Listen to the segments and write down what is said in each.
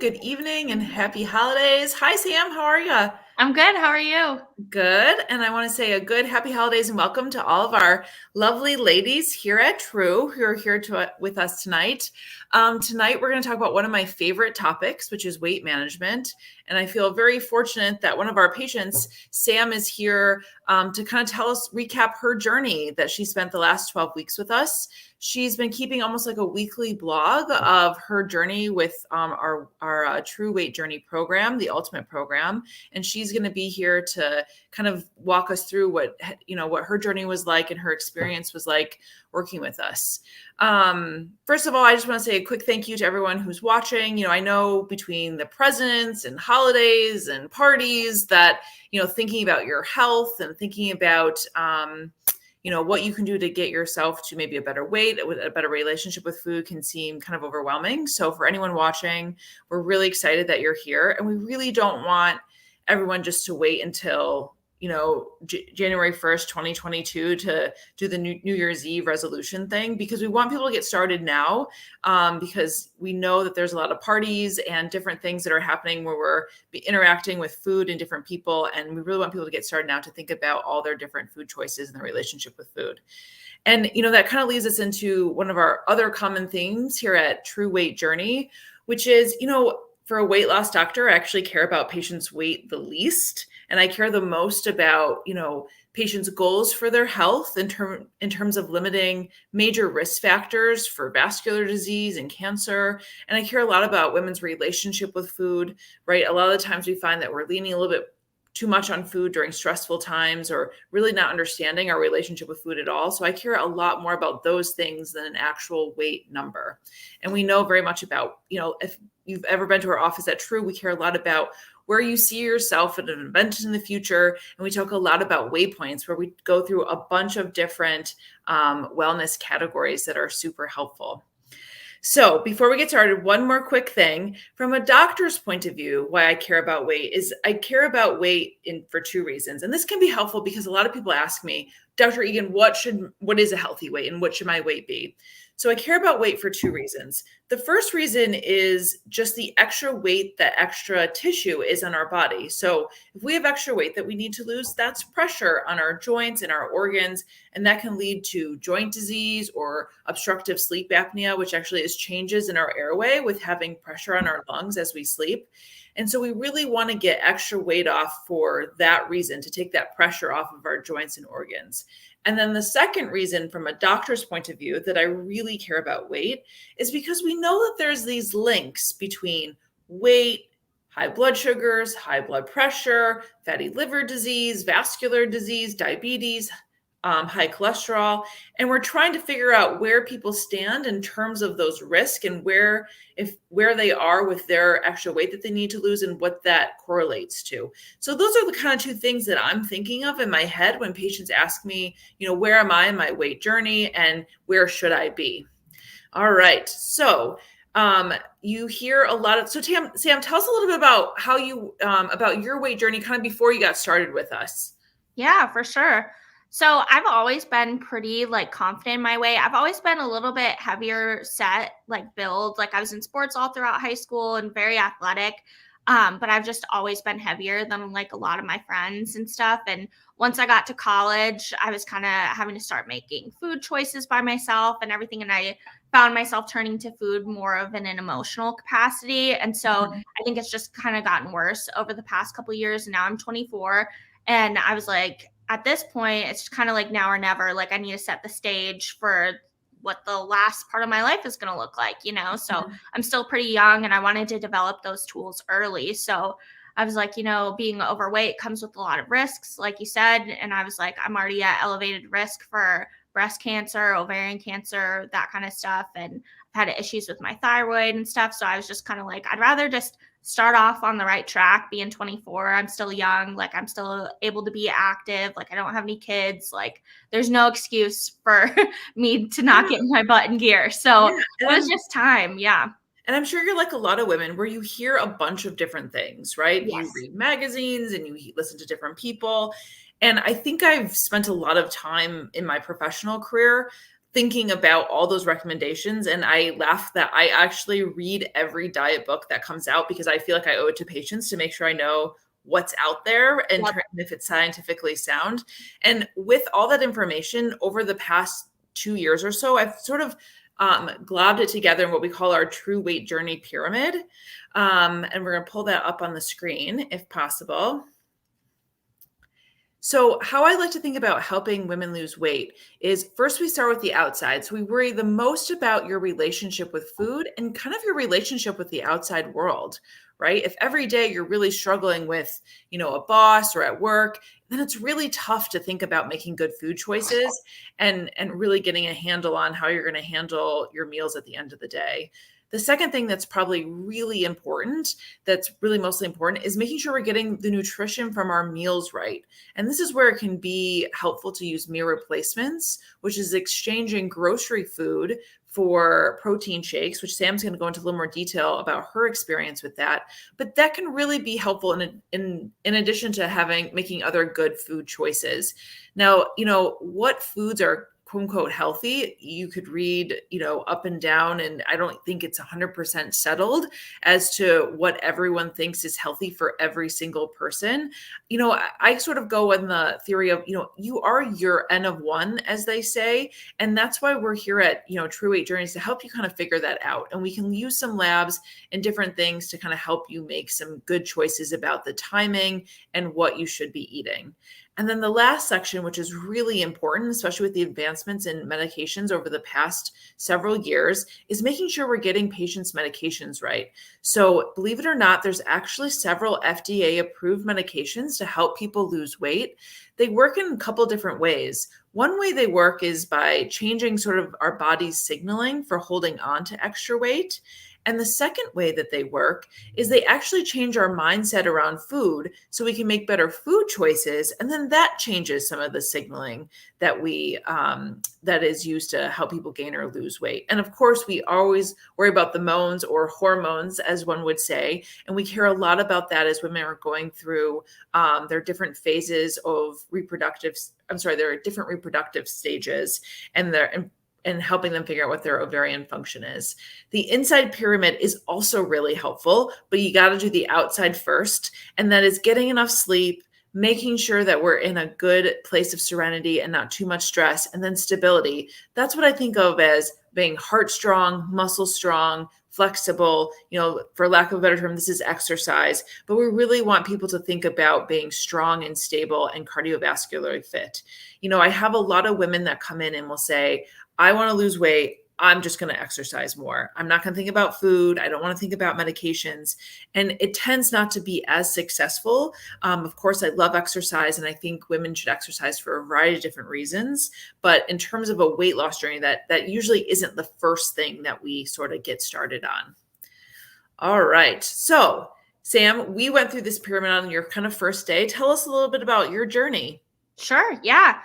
good evening, and happy holidays. Hi, Sam. How are you? I'm good. How are you? Good. And I want to say a good happy holidays and welcome to all of our lovely ladies here at True who are here with us tonight. Tonight, we're going to talk about one of my favorite topics, which is weight management. And I feel very fortunate that one of our patients, Sam, is here to kind of recap her journey that she spent the last 12 weeks with us. She's been keeping almost like a weekly blog of her journey with our True Weight Journey program, the Ultimate program. And she's going to be here to kind of walk us through what her journey was like and her experience was like working with us. First of all, I just want to say a quick thank you to everyone who's watching. I know between the presents and holidays and parties that, thinking about your health and thinking about, what you can do to get yourself to maybe a better weight, a better relationship with food can seem kind of overwhelming. So for anyone watching, we're really excited that you're here, and we really don't want everyone just to wait until January 1st, 2022 to do the New Year's Eve resolution thing, because we want people to get started now, because we know that there's a lot of parties and different things that are happening where we're interacting with food and different people. And we really want people to get started now to think about all their different food choices and their relationship with food. And, that kind of leads us into one of our other common themes here at True Weight Journey, which is, for a weight loss doctor, I actually care about patients' weight the least. And I care the most about, patients' goals for their health in terms of limiting major risk factors for vascular disease and cancer. And I care a lot about women's relationship with food, right? A lot of the times we find that we're leaning a little bit too much on food during stressful times, or really not understanding our relationship with food at all. So I care a lot more about those things than an actual weight number. And we know very much about, if you've ever been to our office at True, we care a lot about where you see yourself at an event in the future. And we talk a lot about waypoints, where we go through a bunch of different wellness categories that are super helpful. So before we get started, one more quick thing. From a doctor's point of view, why I care about weight is I care about weight for two reasons. And this can be helpful because a lot of people ask me, Dr. Egan, what is a healthy weight and what should my weight be? So I care about weight for two reasons. The first reason is just the extra weight, that extra tissue is on our body. So if we have extra weight that we need to lose, that's pressure on our joints and our organs, and that can lead to joint disease or obstructive sleep apnea, which actually is changes in our airway with having pressure on our lungs as we sleep. And so we really want to get extra weight off for that reason, to take that pressure off of our joints and organs. And then the second reason from a doctor's point of view that I really care about weight is because we know that there's these links between weight, high blood sugars, high blood pressure, fatty liver disease, vascular disease, diabetes, high cholesterol. And we're trying to figure out where people stand in terms of those risks, and where they are with their extra weight that they need to lose, and what that correlates to. So those are the kind of two things that I'm thinking of in my head when patients ask me, where am I in my weight journey and where should I be? All right. So you hear a lot of, so Sam, tell us a little bit about how you, about your weight journey kind of before you got started with us. Yeah, for sure. So I've always been pretty confident in my weight. I've always been a little bit heavier set, build. I was in sports all throughout high school and very athletic. But I've just always been heavier than a lot of my friends and stuff. And once I got to college, I was kind of having to start making food choices by myself and everything. And I found myself turning to food more of in an emotional capacity. And so I think it's just kind of gotten worse over the past couple of years. And now I'm 24. And I was at this point, it's kind of now or never. I need to set the stage for what the last part of my life is going to look like, So I'm still pretty young, and I wanted to develop those tools early. So I was being overweight comes with a lot of risks, like you said. And I was I'm already at elevated risk for breast cancer, ovarian cancer, that kind of stuff. And I've had issues with my thyroid and stuff. So I was just kind of I'd rather just start off on the right track, being 24. I'm still young. I'm still able to be active. I don't have any kids. There's no excuse for me to not get my butt in gear. So it was just time. Yeah. And I'm sure you're like a lot of women where you hear a bunch of different things, right? Yes. You read magazines and you listen to different people. And I think I've spent a lot of time in my professional career thinking about all those recommendations. And I laugh that I actually read every diet book that comes out because I feel like I owe it to patients to make sure I know what's out there and Yep. if it's scientifically sound. And with all that information over the past 2 years or so, I've sort of globbed it together in what we call our true weight journey pyramid. And we're going to pull that up on the screen if possible. So, how I like to think about helping women lose weight is first we start with the outside. So, we worry the most about your relationship with food and kind of your relationship with the outside world, right? If every day you're really struggling with, a boss or at work, then it's really tough to think about making good food choices and really getting a handle on how you're going to handle your meals at the end of the day. The second thing that's probably really important, that's really mostly important, is making sure we're getting the nutrition from our meals right. And this is where it can be helpful to use meal replacements, which is exchanging grocery food for protein shakes, which Sam's going to go into a little more detail about her experience with that. But that can really be helpful in addition to making other good food choices. Now, what foods are quote unquote healthy, you could read, up and down, and I don't think it's 100% settled as to what everyone thinks is healthy for every single person. I sort of go in the theory of, you are your N of one, as they say. And that's why we're here at, True Weight Journeys to help you kind of figure that out. And we can use some labs and different things to kind of help you make some good choices about the timing and what you should be eating. And then the last section, which is really important, especially with the advancements in medications over the past several years, is making sure we're getting patients' medications right. So believe it or not, there's actually several FDA-approved medications to help people lose weight. They work in a couple different ways. One way they work is by changing sort of our body's signaling for holding on to extra weight. And the second way that they work is they actually change our mindset around food so we can make better food choices. And then that changes some of the signaling that that is used to help people gain or lose weight. And of course, we always worry about the moans or hormones, as one would say. And we care a lot about that as women are going through their different phases of there are different reproductive stages and helping them figure out what their ovarian function is. The inside pyramid is also really helpful, but you got to do the outside first. And that is getting enough sleep, making sure that we're in a good place of serenity and not too much stress, and then stability. That's what I think of as being heart strong, muscle strong, flexible. For lack of a better term, this is exercise, but we really want people to think about being strong and stable and cardiovascularly fit. I have a lot of women that come in and will say, I want to lose weight. I'm just going to exercise more. I'm not going to think about food. I don't want to think about medications. And it tends not to be as successful. Of course, I love exercise, and I think women should exercise for a variety of different reasons. But in terms of a weight loss journey, that usually isn't the first thing that we sort of get started on. All right. So, Sam, we went through this pyramid on your kind of first day. Tell us a little bit about your journey. Sure. Yeah.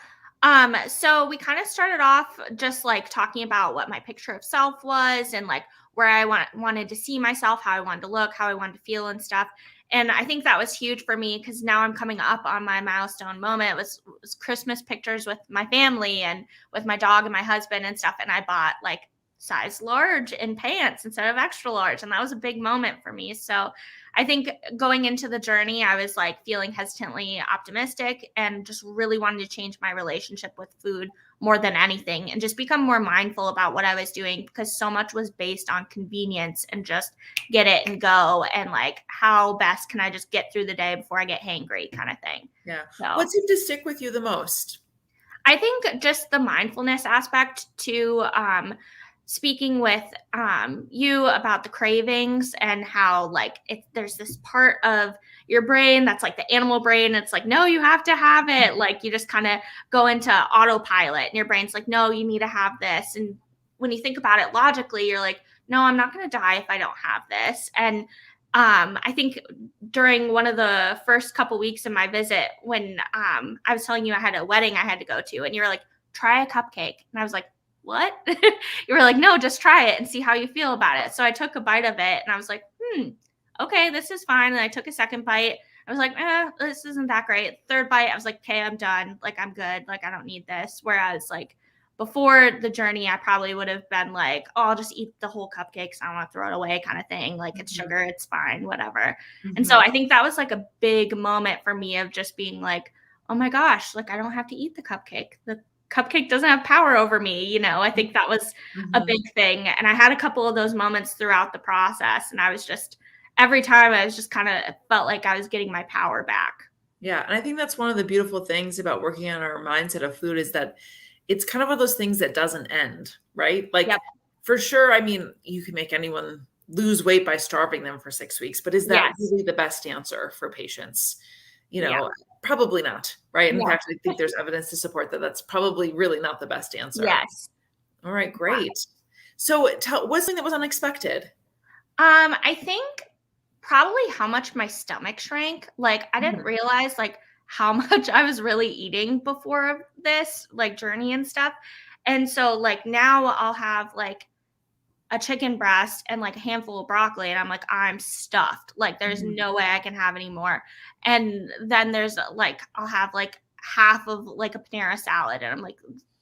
So we kind of started off just like talking about what my picture of self was and like where I wanted to see myself, how I wanted to look, how I wanted to feel and stuff. And I think that was huge for me because now I'm coming up on my milestone moment. It was Christmas pictures with my family and with my dog and my husband and stuff. And I bought like size large in pants instead of extra large. And that was a big moment for me. So I think going into the journey, I was like feeling hesitantly optimistic and just really wanted to change my relationship with food more than anything and just become more mindful about what I was doing because so much was based on convenience and just get it and go and like how best can I just get through the day before I get hangry kind of thing. Yeah. So What seemed to stick with you the most? I think just the mindfulness aspect to speaking with you about the cravings and how like there's this part of your brain that's like the animal brain. It's like, no, you have to have it. Like you just kind of go into autopilot and your brain's like, no, you need to have this. And when you think about it logically, you're like, no, I'm not going to die if I don't have this. And I think during one of the first couple weeks of my visit, when I was telling you I had a wedding I had to go to, and you were like, try a cupcake. And I was like, what? You were like, no, just try it and see how you feel about it. So I took a bite of it and I was like, okay, this is fine. And I took a second bite. I was like, this isn't that great. Third bite, I was like, okay, I'm done. Like, I'm good. Like, I don't need this. Whereas like before the journey, I probably would have been like, oh, I'll just eat the whole cupcakes. I don't want to throw it away kind of thing. Like it's sugar, it's fine, whatever. And so I think that was like a big moment for me of just being like, oh my gosh, like I don't have to eat the cupcake. The cupcake doesn't have power over me. You know, I think that was a big thing. And I had a couple of those moments throughout the process. And I was just, every time I was just kind of felt like I was getting my power back. Yeah. And I think that's one of the beautiful things about working on our mindset of food is that it's kind of one of those things that doesn't end, right? Like for sure, I mean, you can make anyone lose weight by starving them for 6 weeks, but is that really the best answer for patients? You know, probably not, right? In fact, I think there's evidence to support that that's probably really not the best answer. Yes. All right, great. So what's something that was unexpected? I think probably how much my stomach shrank. Like I didn't realize like how much I was really eating before this like journey and stuff. And so like now I'll have like a chicken breast and like a handful of broccoli and I'm like, I'm stuffed. Like there's no way I can have any more. And then there's like, I'll have like half of like a Panera salad and I'm like,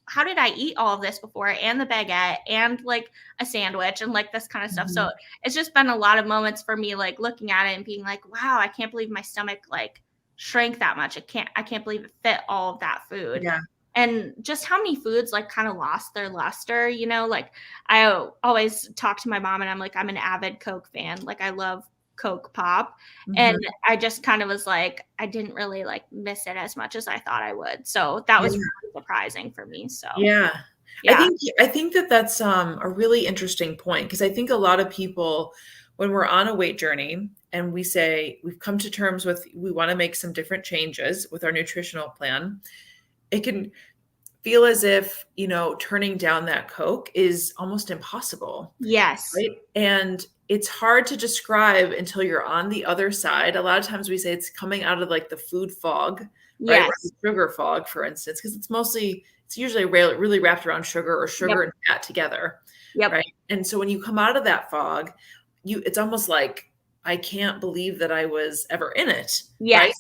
how did I eat all of this before and the baguette and like a sandwich and like this kind of stuff. So it's just been a lot of moments for me like looking at it and being like, wow, I can't believe my stomach like shrank that much. I can't believe it fit all of that food. Yeah. And just how many foods like kind of lost their luster, you know, like I always talk to my mom and I'm like, I'm an avid Coke fan. Like I love Coke Pop. And I just kind of was like, I didn't really like miss it as much as I thought I would. So that was really surprising for me. So I think that that's a really interesting point because I think a lot of people, when we're on a weight journey and we say we've come to terms with we want to make some different changes with our nutritional plan, it can feel as if, you know, turning down that Coke is almost impossible. Yes. Right? And it's hard to describe until you're on the other side. A lot of times we say it's coming out of like the food fog, right? Or the sugar fog, for instance, because it's usually really wrapped around sugar or sugar and fat together. Right. And so when you come out of that fog, it's almost like, I can't believe that I was ever in it. Right.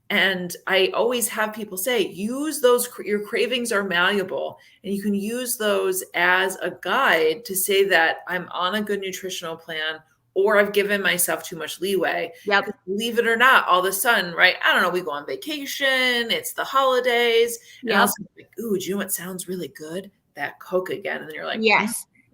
And I always have people say, use those, your cravings are malleable and you can use those as a guide to say that I'm on a good nutritional plan or I've given myself too much leeway. Believe it or not, all of a sudden, right? I don't know, we go on vacation, it's the holidays. And I was like, ooh, do you know what sounds really good? That Coke again. And then you're like,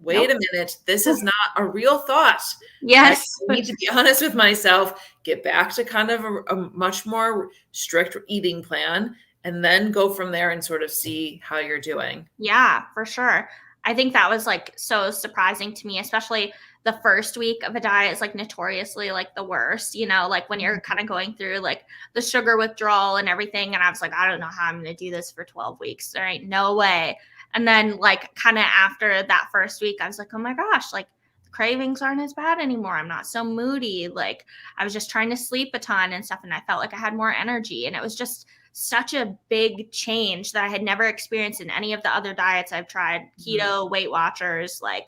wait a minute, this is not a real thought. I need to be honest with myself, get back to kind of a much more strict eating plan, and then go from there and sort of see how you're doing. Yeah, for sure. I think that was like so surprising to me, especially the first week of a diet is like notoriously like the worst, you know, like when you're kind of going through like the sugar withdrawal and everything. And I was like, I don't know how I'm going to do this for 12 weeks. There ain't no way. And then like kind of after that first week, I was like, oh my gosh, like the cravings aren't as bad anymore. I'm not so moody. Like I was just trying to sleep a ton and stuff. And I felt like I had more energy. And it was just such a big change that I had never experienced in any of the other diets I've tried, keto, Weight Watchers, like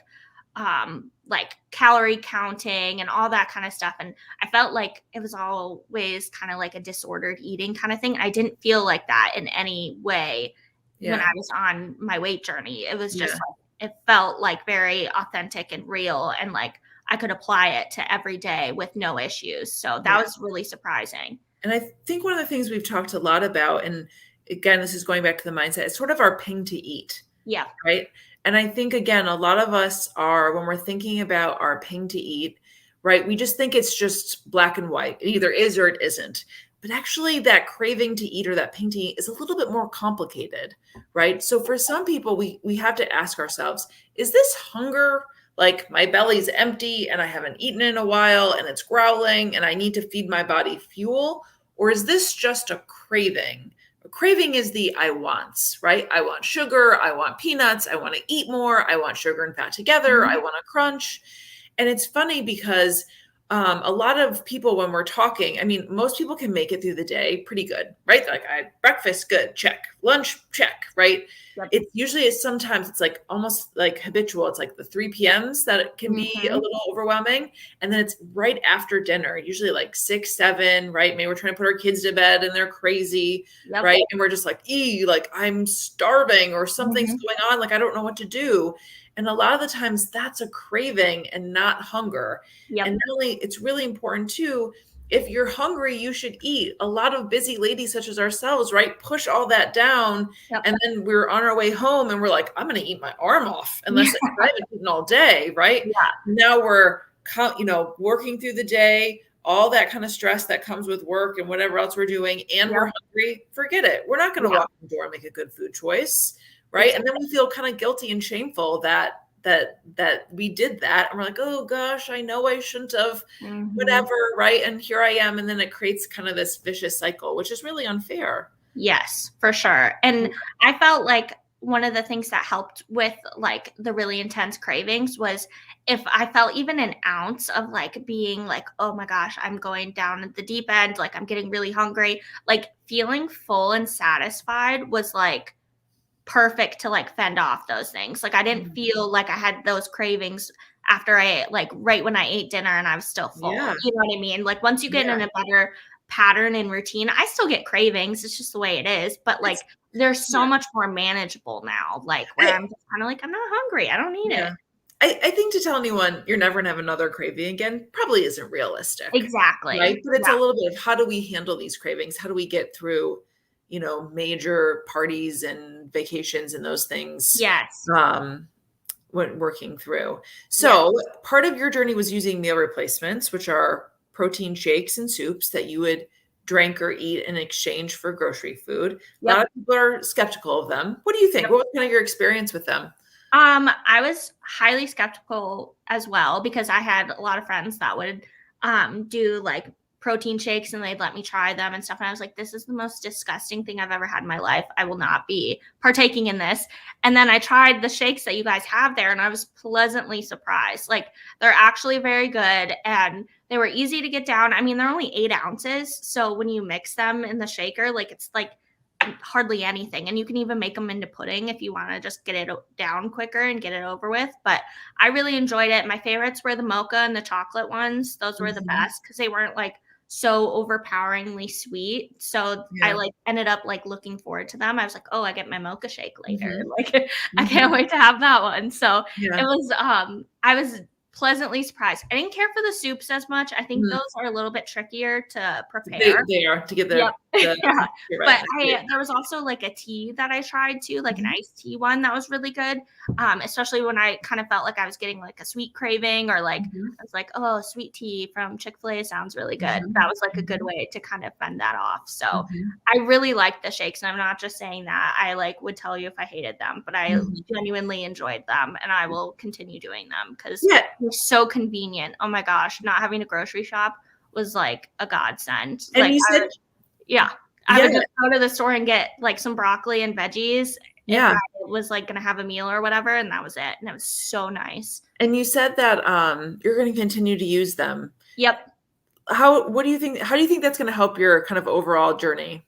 calorie counting and all that kind of stuff. And I felt like it was always kind of like a disordered eating kind of thing. I didn't feel like that in any way when I was on my weight journey. It was just like, it felt like very authentic and real. And like I could apply it to every day with no issues. So that was really surprising. And I think one of the things we've talked a lot about, and again, this is going back to the mindset, it's sort of our ping to eat. Yeah. Right. And I think, again, a lot of us are, when we're thinking about our ping to eat, right, we just think it's just black and white. It either is or it isn't. But actually that craving to eat or that ping to eat is a little bit more complicated, right? So for some people, we have to ask ourselves, is this hunger? Like my belly's empty and I haven't eaten in a while and it's growling and I need to feed my body fuel? Or is this just a craving? A craving is the I wants, right? I want sugar. I want peanuts. I want to eat more. I want sugar and fat together. I want to crunch. And it's funny because a lot of people, when we're talking, I mean, most people can make it through the day pretty good, right? Like I had breakfast, good, check. Lunch, check, right? Yep. It's usually sometimes it's like almost like habitual. It's like the 3 p.m.s that it can be a little overwhelming. And then it's right after dinner, usually like 6, 7, right? Maybe we're trying to put our kids to bed and they're crazy, Yep. right? And we're just like, like I'm starving or something's going on. Like I don't know what to do. And a lot of the times that's a craving and not hunger. Yep. And not only, it's really important too, if you're hungry, you should eat. A lot of busy ladies such as ourselves, right, push all that down. Yep. And then we're on our way home and we're like, I'm going to eat my arm off unless I haven't eaten all day, right? Yeah. Now we're, working through the day, all that kind of stress that comes with work and whatever else we're doing, and we're hungry, forget it. We're not going to walk in the door and make a good food choice, right? And then we feel kind of guilty and shameful that we did that. And we're like, oh gosh, I know I shouldn't have, whatever, right? And here I am. And then it creates kind of this vicious cycle, which is really unfair. Yes, for sure. And I felt like one of the things that helped with like the really intense cravings was if I felt even an ounce of like being like, oh my gosh, I'm going down at the deep end, like I'm getting really hungry, like feeling full and satisfied was like perfect to like fend off those things. Like I didn't feel like I had those cravings after I like right when I ate dinner and I was still full. Yeah. You know what I mean? Like once you get in a better pattern and routine, I still get cravings. It's just the way it is. But like they're so much more manageable now. Like where I'm just kind of like, I'm not hungry. I don't need it. I think to tell anyone you're never gonna have another craving again probably isn't realistic. Exactly. Right. But it's a little bit of how do we handle these cravings? How do we get through, major parties and vacations and those things? Yes. When working through. So part of your journey was using meal replacements, which are protein shakes and soups that you would drink or eat in exchange for grocery food. A lot of people are skeptical of them. What do you think? What was kind of your experience with them? I was highly skeptical as well because I had a lot of friends that would do like protein shakes and they'd let me try them and stuff. And I was like, this is the most disgusting thing I've ever had in my life. I will not be partaking in this. And then I tried the shakes that you guys have there and I was pleasantly surprised. Like they're actually very good and they were easy to get down. I mean, they're only 8 ounces. So when you mix them in the shaker, like it's like hardly anything. And you can even make them into pudding if you want to just get it down quicker and get it over with. But I really enjoyed it. My favorites were the mocha and the chocolate ones. Those were the best because they weren't like so overpoweringly sweet. So I like ended up like looking forward to them. I was like, oh, I get my mocha shake later. Like I can't wait to have that one. So it was I was pleasantly surprised. I didn't care for the soups as much. I think those are a little bit trickier to prepare. They are to get the But there was also like a tea that I tried too, like an iced tea one that was really good. Especially when I kind of felt like I was getting like a sweet craving or like I was like, oh, sweet tea from Chick-fil-A sounds really good. That was like a good way to kind of fend that off. So I really liked the shakes, and I'm not just saying that. I like would tell you if I hated them, but I genuinely enjoyed them, and I will continue doing them because they're so convenient. Oh my gosh, not having a grocery shop was like a godsend. And like you said, I would just go to the store and get like some broccoli and veggies. If I was like gonna have a meal or whatever, and that was it. And it was so nice. And you said that you're going to continue to use them. Yep. How do you think that's going to help your kind of overall journey?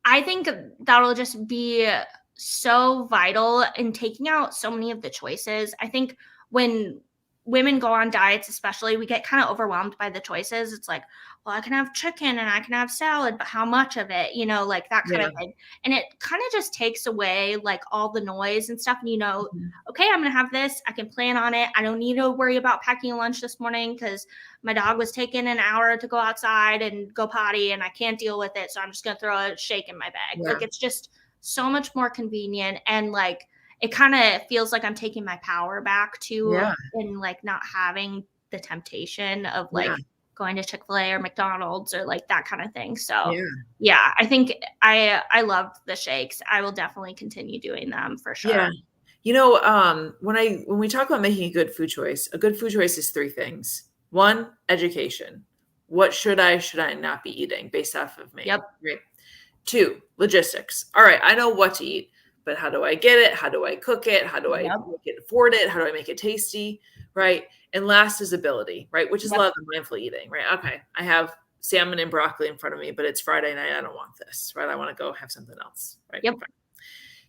I think that'll just be so vital in taking out so many of the choices. I think when women go on diets, especially, we get kind of overwhelmed by the choices. It's like, well, I can have chicken and I can have salad, but how much of it, like that kind of thing. And it kind of just takes away like all the noise and stuff. And okay, I'm going to have this. I can plan on it. I don't need to worry about packing a lunch this morning because my dog was taking an hour to go outside and go potty and I can't deal with it. So I'm just going to throw a shake in my bag. Like it's just so much more convenient. And like, it kind of feels like I'm taking my power back too, and like not having the temptation of like going to Chick-fil-A or McDonald's or like that kind of thing. So I think I loved the shakes. I will definitely continue doing them for sure. Yeah. When we talk about making a good food choice is 3 things. 1, education. What should I not be eating based off of me? Yep. Right. 2, logistics. All right, I know what to eat. but how do I get it? How do I cook it? How do I Yep. make it, afford it? How do I make it tasty? Right. And last is ability, right? Which is a Yep. lot of the mindful eating, right? Okay. I have salmon and broccoli in front of me, but it's Friday night. I don't want this, right? I want to go have something else, right? Yep. Fine.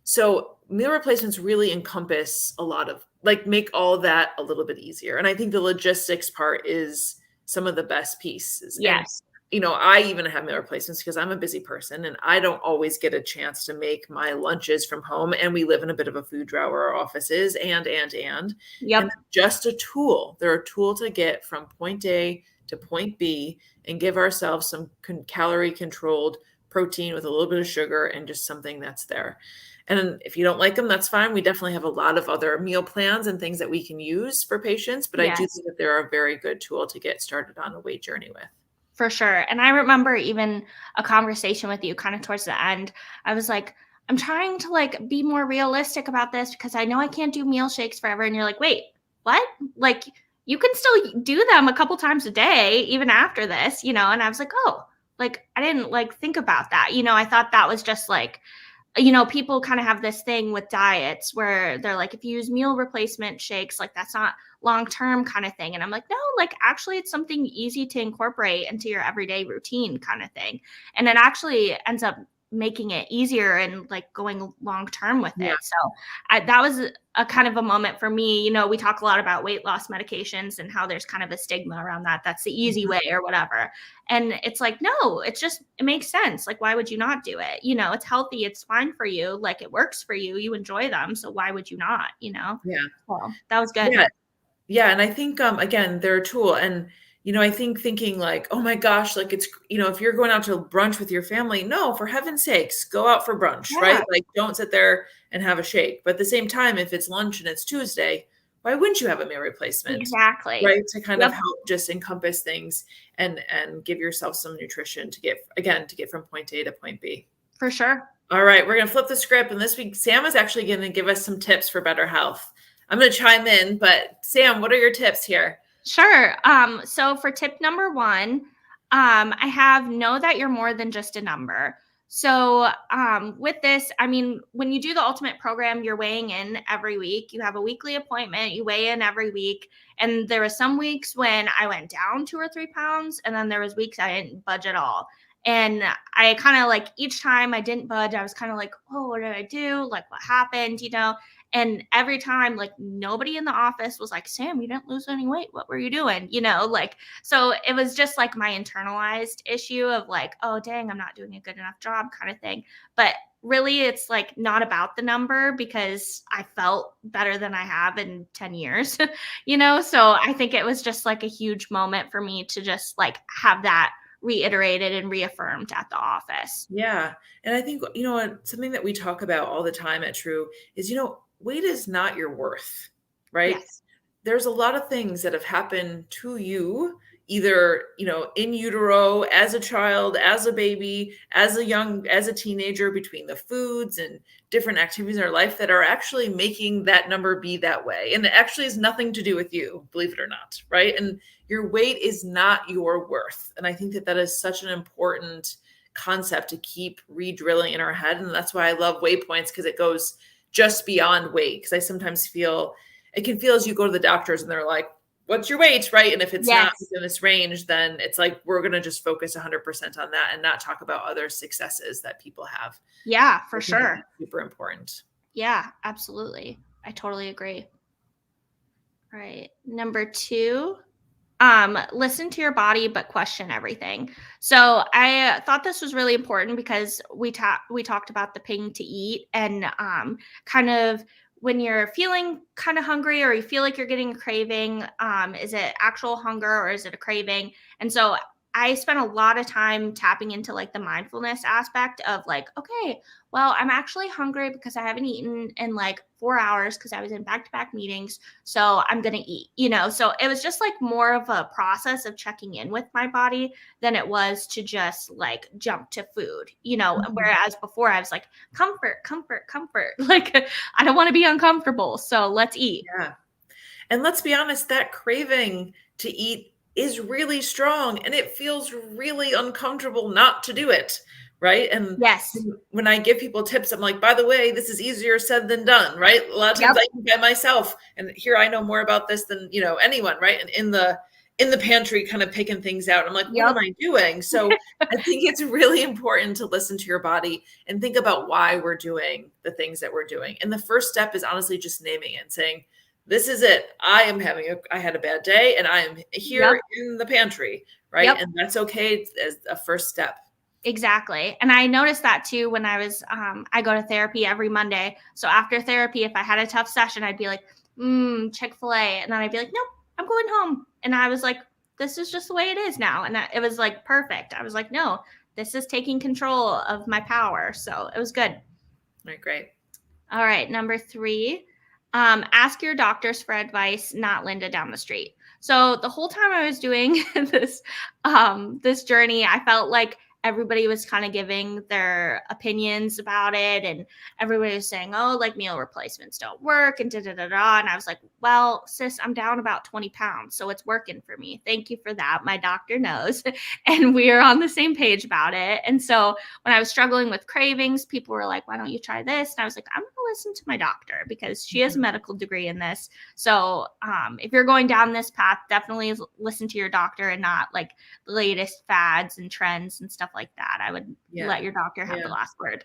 So meal replacements really encompass a lot of, like, make all that a little bit easier. And I think the logistics part is some of the best pieces. And, Yes. I even have meal replacements because I'm a busy person and I don't always get a chance to make my lunches from home. And we live in a bit of a food drought where our office is, and Yep. just a tool. They're a tool to get from point A to point B and give ourselves some calorie controlled protein with a little bit of sugar and just something that's there. And if you don't like them, that's fine. We definitely have a lot of other meal plans and things that we can use for patients, but I do Yes. think that they're a very good tool to get started on a weight journey with. For sure. And I remember even a conversation with you kind of towards the end. I was like, I'm trying to like be more realistic about this because I know I can't do meal shakes forever. And you're like, wait, what? Like you can still do them a couple times a day, even after this, And I was like, oh, like I didn't like think about that. I thought that was just like, people kind of have this thing with diets where they're like, if you use meal replacement shakes, like that's not long-term kind of thing. And I'm like, no, like actually it's something easy to incorporate into your everyday routine kind of thing. And it actually ends up making it easier and like going long-term with Yeah. it. So that was a kind of a moment for me. We talk a lot about weight loss medications and how there's kind of a stigma around that. That's the easy way or whatever. And it's like, no, it makes sense. Like, why would you not do it? It's healthy. It's fine for you. Like it works for you. You enjoy them. So why would you not, Yeah. So that was good. Yeah. Yeah. And I think, again, they're a tool. And, I think thinking like, oh my gosh, like it's, if you're going out to brunch with your family, no, for heaven's sakes, go out for brunch, Yeah. right? Like don't sit there and have a shake. But at the same time, if it's lunch and it's Tuesday, why wouldn't you have a meal replacement? Exactly. Right. To kind of help just encompass things and give yourself some nutrition to get from point A to point B. For sure. All right. We're going to flip the script. And this week, Sam is actually going to give us some tips for better health. I'm going to chime in, but Sam, what are your tips here? Sure. So for tip number 1, I have know that you're more than just a number. So with this, I mean, when you do the ultimate program, you're weighing in every week. You have a weekly appointment, you weigh in every week. And there were some weeks when I went down 2 or 3 pounds, and then there was weeks I didn't budge at all. And I kind of like each time I didn't budge, I was kind of like, oh, what did I do? Like what happened, And every time, like nobody in the office was like, Sam, you didn't lose any weight. What were you doing? So it was just like my internalized issue of like, oh, dang, I'm not doing a good enough job kind of thing. But really, it's like not about the number because I felt better than I have in 10 years, So I think it was just like a huge moment for me to just like have that reiterated and reaffirmed at the office. Yeah. And I think, something that we talk about all the time at True is, weight is not your worth, right? Yes. There's a lot of things that have happened to you, either, in utero, as a child, as a baby, as a teenager, between the foods and different activities in our life that are actually making that number be that way. And it actually has nothing to do with you, believe it or not, right? And your weight is not your worth. And I think that is such an important concept to keep re-drilling in our head. And that's why I love Waypoints, because it goes just beyond weight. Because I sometimes feel it can feel as you go to the doctors and they're like, what's your weight? Right. And if it's not within this range, then it's like, we're going to just focus 100% on that and not talk about other successes that people have. Yeah, for sure. Super important. Yeah, absolutely. I totally agree. All right. Number 2, listen to your body, but question everything. So I thought this was really important because we talked about the ping to eat and kind of when you're feeling kind of hungry or you feel like you're getting a craving, is it actual hunger or is it a craving? And so I spent a lot of time tapping into like the mindfulness aspect of like, okay, well, I'm actually hungry because I haven't eaten in like 4 hours because I was in back-to-back meetings. So I'm going to eat, So it was just like more of a process of checking in with my body than it was to just like jump to food, Whereas before I was like, comfort, comfort, comfort. Like, I don't want to be uncomfortable. So let's eat. Yeah. And let's be honest, that craving to eat is really strong and it feels really uncomfortable not to do it, right? And Yes. when I give people tips, I'm like, by the way, this is easier said than done, right? A lot of times Yep. I can by myself, and here I know more about this than, anyone, right? And in the pantry kind of picking things out. I'm like, what am Yep. I doing? So I think it's really important to listen to your body and think about why we're doing the things that we're doing. And the first step is honestly just naming it and saying, this is it. I had a bad day and I am here Yep. in the pantry, right? Yep. And that's okay as a first step. Exactly. And I noticed that too when I was, I go to therapy every Monday. So after therapy, if I had a tough session, I'd be like, Chick-fil-A. And then I'd be like, nope, I'm going home. And I was like, this is just the way it is now. And it was like perfect. I was like, no, this is taking control of my power. So it was good. All right, great. All right. Number 3, ask your doctors for advice, not Linda down the street. So the whole time I was doing this journey, I felt like everybody was kind of giving their opinions about it, and everybody was saying, oh, like meal replacements don't work and da-da-da-da. And I was like, well, sis, I'm down about 20 pounds, so it's working for me. Thank you for that. My doctor knows. And we are on the same page about it. And so when I was struggling with cravings, people were like, why don't you try this? And I was like, I'm going to listen to my doctor because she has a medical degree in this. So if you're going down this path, definitely listen to your doctor and not like the latest fads and trends and stuff like that. I would let your doctor have the last word.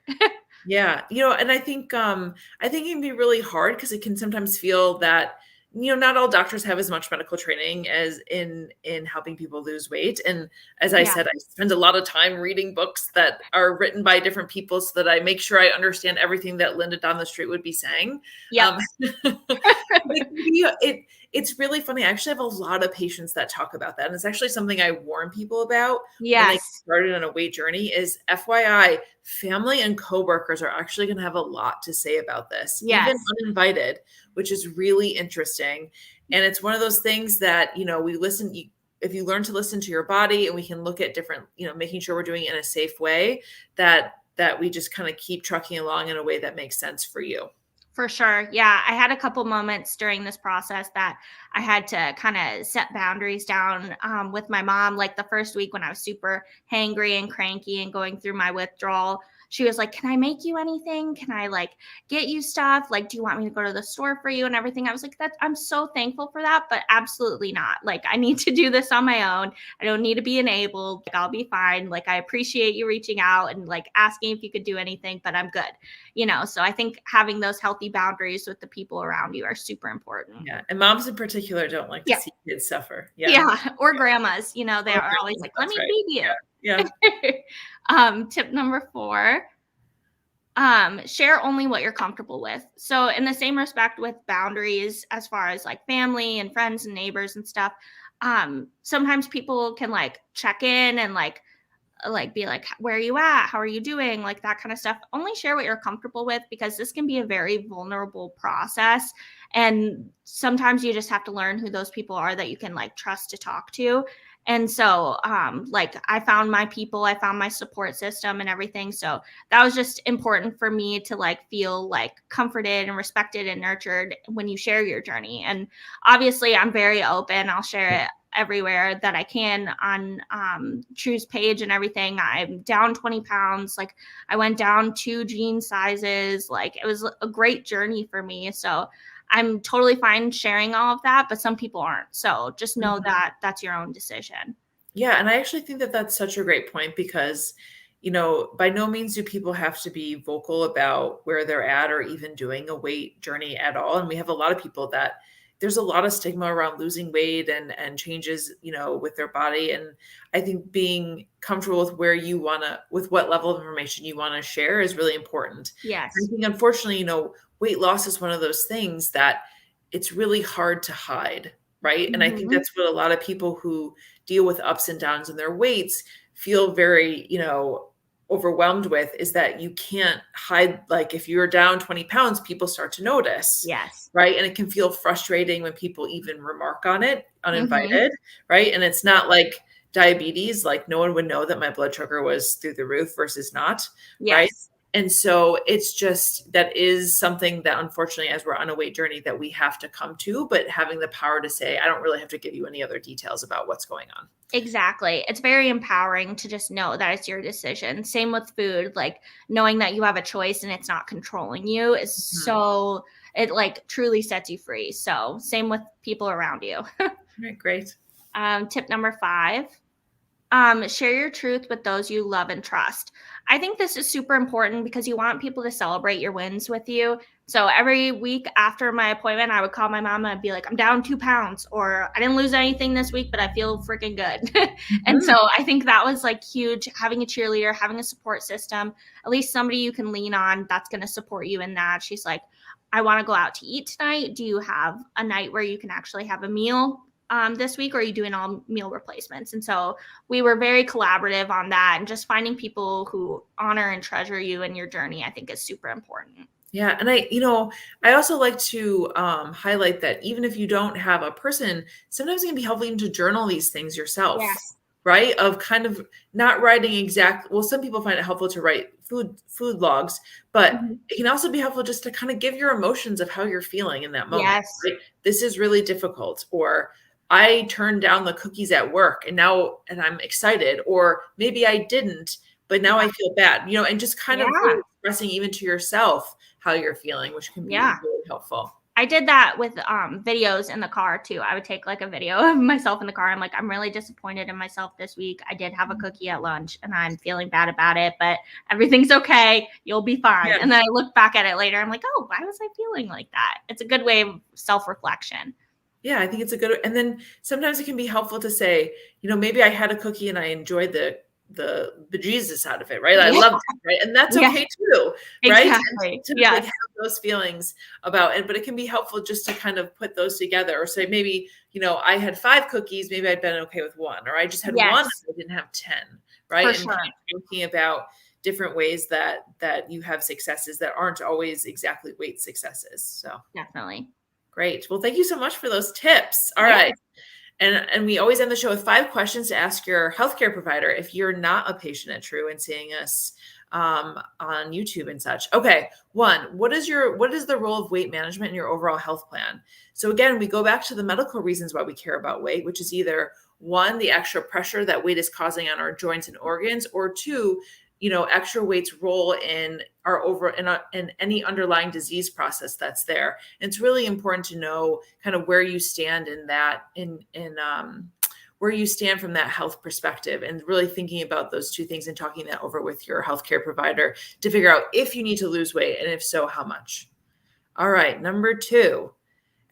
Yeah. And I think it can be really hard because it can sometimes feel that, not all doctors have as much medical training as in helping people lose weight. And as I said, I spend a lot of time reading books that are written by different people so that I make sure I understand everything that Linda down the street would be saying. Yeah. It's really funny. I actually have a lot of patients that talk about that. And it's actually something I warn people about when they started on a weight journey is FYI, family and coworkers are actually going to have a lot to say about this, even uninvited, which is really interesting. And it's one of those things that, we listen, if you learn to listen to your body and we can look at different, making sure we're doing it in a safe way, that we just kind of keep trucking along in a way that makes sense for you. For sure. Yeah. I had a couple moments during this process that I had to kind of set boundaries down with my mom. Like the first week when I was super hangry and cranky and going through my withdrawal, she was like, can I make you anything? Can I like get you stuff? Like, do you want me to go to the store for you and everything? I was like, I'm so thankful for that, but absolutely not. Like, I need to do this on my own. I don't need to be enabled. Like, I'll be fine. Like, I appreciate you reaching out and like asking if you could do anything, but I'm good. So I think having those healthy boundaries with the people around you are super important. Yeah. And moms in particular don't like to see kids suffer. Yeah. Or grandmas, they are always like, let me feed you. Yeah. Tip number 4, share only what you're comfortable with. So in the same respect with boundaries, as far as like family and friends and neighbors and stuff, sometimes people can like check in and like be like, where are you at? How are you doing? Like that kind of stuff. Only share what you're comfortable with because this can be a very vulnerable process. And sometimes you just have to learn who those people are that you can like trust to talk to. And so like I found my people, I found my support system and everything. So that was just important for me to like feel like comforted and respected and nurtured when you share your journey. And obviously I'm very open. I'll share it everywhere that I can on True's page and everything. I'm down 20 pounds. Like I went down 2 jean sizes. Like it was a great journey for me. So I'm totally fine sharing all of that, but some people aren't. So just know that that's your own decision. Yeah. And I actually think that that's such a great point because, by no means do people have to be vocal about where they're at or even doing a weight journey at all. And we have a lot of people that there's a lot of stigma around losing weight and changes, with their body. And I think being comfortable with with what level of information you want to share is really important. Yes. I think unfortunately, weight loss is one of those things that it's really hard to hide. Right. And I think that's what a lot of people who deal with ups and downs in their weights feel very, overwhelmed with is that you can't hide. Like if you're down 20 pounds, people start to notice. Yes. Right. And it can feel frustrating when people even remark on it uninvited. Right. And it's not like diabetes, like no one would know that my blood sugar was through the roof versus not. Yes. Right. And so it's just, that is something that unfortunately, as we're on a weight journey, that we have to come to, but having the power to say, I don't really have to give you any other details about what's going on. Exactly. It's very empowering to just know that it's your decision. Same with food, like knowing that you have a choice and it's not controlling you is so, it like truly sets you free. So same with people around you. All right, great. Tip number 5, share your truth with those you love and trust. I think this is super important because you want people to celebrate your wins with you. So every week after my appointment, I would call my mom and I'd be like, I'm down 2 pounds, or I didn't lose anything this week, but I feel freaking good. And so I think that was like huge, having a cheerleader, having a support system, at least somebody you can lean on that's going to support you in that. She's like, I want to go out to eat tonight. Do you have a night where you can actually have a meal this week, or are you doing all meal replacements? And so we were very collaborative on that, and just finding people who honor and treasure you in your journey, I think is super important. Yeah. And I also like to highlight that even if you don't have a person, sometimes it can be helpful even to journal these things yourself. Yes. Right? Of kind of not writing well, some people find it helpful to write food logs, but it can also be helpful just to kind of give your emotions of how you're feeling in that moment. Yes. Right? This is really difficult, or I turned down the cookies at work and I'm excited, or maybe I didn't, but now I feel bad, and just kind of really expressing even to yourself how you're feeling, which can be really helpful. I did that with videos in the car too. I would take like a video of myself in the car. I'm like, I'm really disappointed in myself this week. I did have a cookie at lunch and I'm feeling bad about it, but everything's okay. You'll be fine. Yes. And then I look back at it later. I'm like, oh, why was I feeling like that? It's a good way of self-reflection. Yeah, I think it's a good, and then sometimes it can be helpful to say, maybe I had a cookie and I enjoyed the bejesus out of it, right? I loved it, right? And that's okay too, right? Exactly. To like have those feelings about it, but it can be helpful just to kind of put those together, or say maybe, I had 5 cookies, maybe I'd been okay with 1, or I just had 1, I didn't have 10, right? For and sure. Thinking about different ways that you have successes that aren't always exactly weight successes. So definitely. Great. Well, thank you so much for those tips. All right. And we always end the show with 5 questions to ask your healthcare provider if you're not a patient at True and seeing us on YouTube and such. Okay. 1, what is the role of weight management in your overall health plan? So again, we go back to the medical reasons why we care about weight, which is either 1, the extra pressure that weight is causing on our joints and organs, or 2, extra weight's role in in any underlying disease process that's there. And it's really important to know kind of where you stand in that, where you stand from that health perspective, and really thinking about those 2 things and talking that over with your healthcare provider to figure out if you need to lose weight, and if so, how much. All right. Number 2,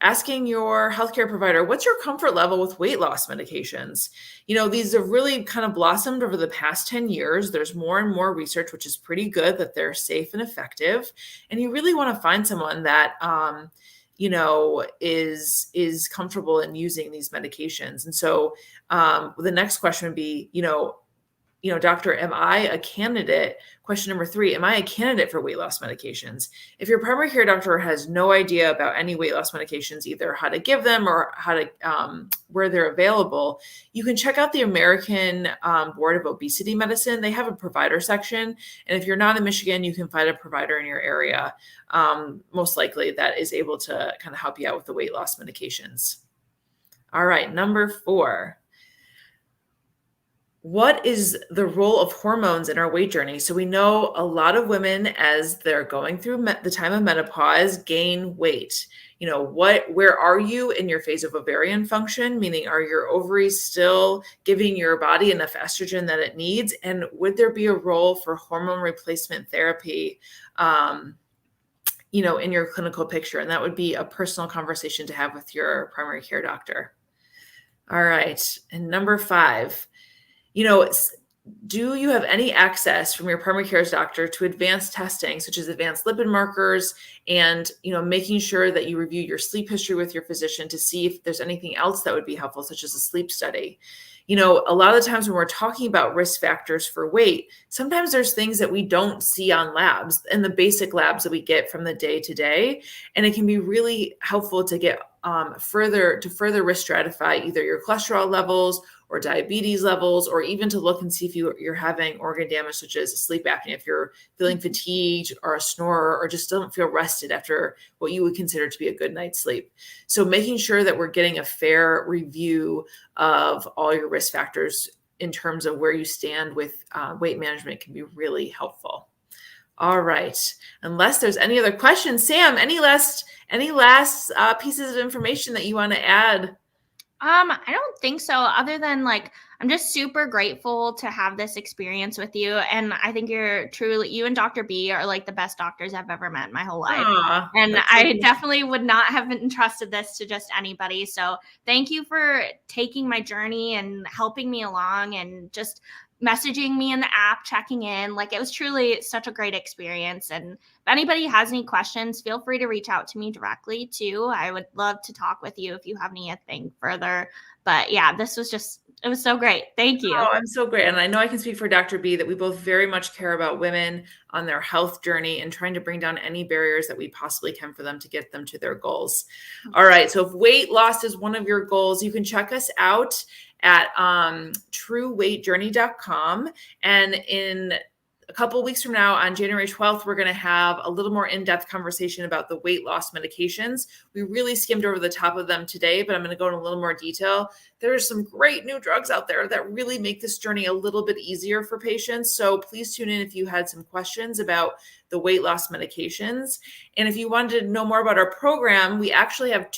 asking your healthcare provider, what's your comfort level with weight loss medications? These have really kind of blossomed over the past 10 years. There's more and more research, which is pretty good, that they're safe and effective. And you really want to find someone that, is comfortable in using these medications. And so the next question would be, doctor, am I a candidate? Question number 3, am I a candidate for weight loss medications? If your primary care doctor has no idea about any weight loss medications, either how to give them or how to, where they're available, you can check out the American Board of Obesity Medicine. They have a provider section. And if you're not in Michigan, you can find a provider in your area, most likely, that is able to kind of help you out with the weight loss medications. All right. Number 4. What is the role of hormones in our weight journey? So we know a lot of women, as they're going through the time of menopause, gain weight. Where are you in your phase of ovarian function? Meaning, are your ovaries still giving your body enough estrogen that it needs? And would there be a role for hormone replacement therapy, in your clinical picture? And that would be a personal conversation to have with your primary care doctor. All right. And number 5, do you have any access from your primary care doctor to advanced testing, such as advanced lipid markers, and, making sure that you review your sleep history with your physician to see if there's anything else that would be helpful, such as a sleep study? A lot of the times when we're talking about risk factors for weight, sometimes there's things that we don't see on labs and the basic labs that we get from the day to day. And it can be really helpful to get further risk stratify either your cholesterol levels or diabetes levels, or even to look and see if you're having organ damage, such as sleep apnea, if you're feeling fatigued or a snorer, or just don't feel rested after what you would consider to be a good night's sleep. So making sure that we're getting a fair review of all your risk factors in terms of where you stand with weight management can be really helpful. All right. Unless there's any other questions, Sam, any last pieces of information that you want to add? I don't think so, other than like I'm just super grateful to have this experience with you. And I think you and Dr. B are like the best doctors I've ever met in my whole life. Aw, And that's so I sweet. definitely would not have entrusted this to just anybody. So thank you for taking my journey and helping me along and just messaging me in the app, checking in. Like it was truly such a great experience. And if anybody has any questions, feel free to reach out to me directly too. I would love to talk with you if you have anything further. But yeah, it was so great. Thank you. Oh, I'm so great. And I know I can speak for Dr. B that we both very much care about women on their health journey and trying to bring down any barriers that we possibly can for them to get them to their goals. All right. So if weight loss is one of your goals, you can check us out at trueweightjourney.com. And in a couple of weeks from now, on January 12th, we're going to have a little more in-depth conversation about the weight loss medications. We really skimmed over the top of them today, but I'm going to go in a little more detail. There are some great new drugs out there that really make this journey a little bit easier for patients. So please tune in if you had some questions about the weight loss medications. And if you wanted to know more about our program, we actually have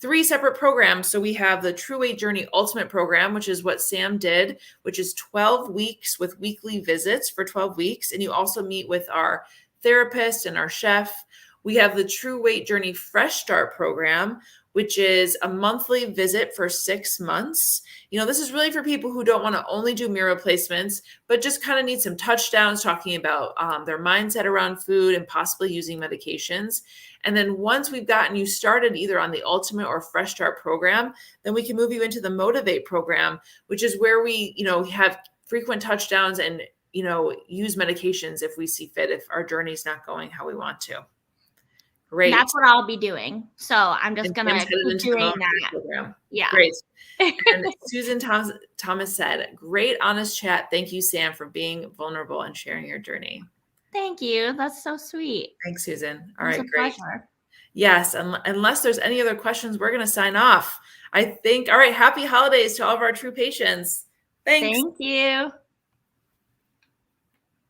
three separate programs. So we have the True Weight Journey Ultimate Program, which is what Sam did, which is 12 weeks with weekly visits for 12 weeks. And you also meet with our therapist and our chef. We have the True Weight Journey Fresh Start Program, which is a monthly visit for 6 months. This is really for people who don't want to only do meal replacements, but just kind of need some touchdowns talking about their mindset around food and possibly using medications. And then once we've gotten you started either on the Ultimate or Fresh Start program, then we can move you into the Motivate program, which is where we, have frequent touchdowns and, use medications if we see fit, if our journey's not going how we want to. Great. That's what I'll be doing. So I'm just going to keep doing that. Program. Yeah. Great. And Susan Thomas said, great, honest chat. Thank you, Sam, for being vulnerable and sharing your journey. Thank you. That's so sweet. Thanks, Susan. All right, great. Pleasure. Yes. Unless there's any other questions, we're going to sign off. I think, all right. Happy holidays to all of our true patients. Thanks. Thank you.